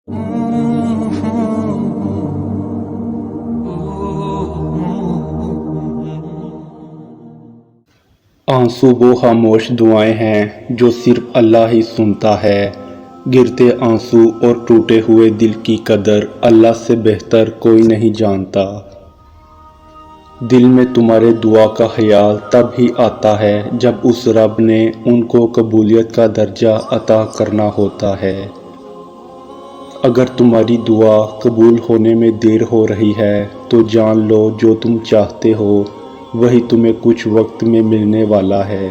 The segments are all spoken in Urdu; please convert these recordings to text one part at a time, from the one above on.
آنسو وہ خاموش دعائیں ہیں جو صرف اللہ ہی سنتا ہے۔ گرتے آنسو اور ٹوٹے ہوئے دل کی قدر اللہ سے بہتر کوئی نہیں جانتا۔ دل میں تمہارے دعا کا خیال تب ہی آتا ہے جب اس رب نے ان کو قبولیت کا درجہ عطا کرنا ہوتا ہے۔ اگر تمہاری دعا قبول ہونے میں دیر ہو رہی ہے تو جان لو جو تم چاہتے ہو وہی تمہیں کچھ وقت میں ملنے والا ہے۔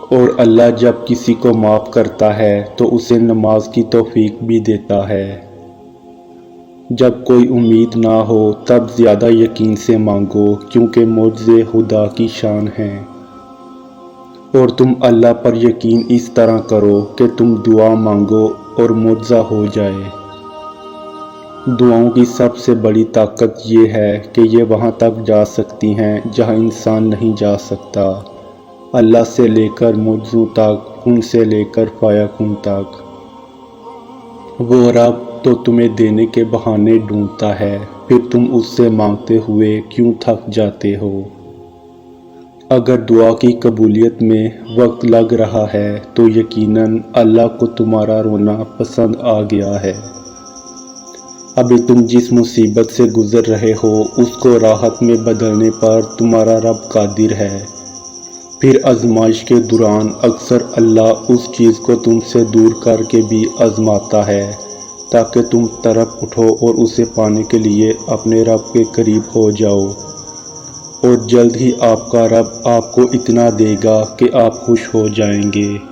اور اللہ جب کسی کو معاف کرتا ہے تو اسے نماز کی توفیق بھی دیتا ہے۔ جب کوئی امید نہ ہو تب زیادہ یقین سے مانگو کیونکہ معجزے خدا کی شان ہیں۔ اور تم اللہ پر یقین اس طرح کرو کہ تم دعا مانگو اور معجزہ ہو جائے۔ دعاؤں کی سب سے بڑی طاقت یہ ہے کہ یہ وہاں تک جا سکتی ہیں جہاں انسان نہیں جا سکتا، اللہ سے لے کر معجزوں تک، کن سے لے کر فیکون تک۔ وہ رب تو تمہیں دینے کے بہانے ڈھونڈتا ہے، پھر تم اس سے مانگتے ہوئے کیوں تھک جاتے ہو؟ اگر دعا کی قبولیت میں وقت لگ رہا ہے تو یقیناً اللہ کو تمہارا رونا پسند آ گیا ہے۔ ابھی تم جس مصیبت سے گزر رہے ہو اس کو راحت میں بدلنے پر تمہارا رب قادر ہے۔ پھر آزمائش کے دوران اکثر اللہ اس چیز کو تم سے دور کر کے بھی آزماتا ہے تاکہ تم تڑپ اٹھو اور اسے پانے کے لیے اپنے رب کے قریب ہو جاؤ، اور جلد ہی آپ کا رب آپ کو اتنا دے گا کہ آپ خوش ہو جائیں گے۔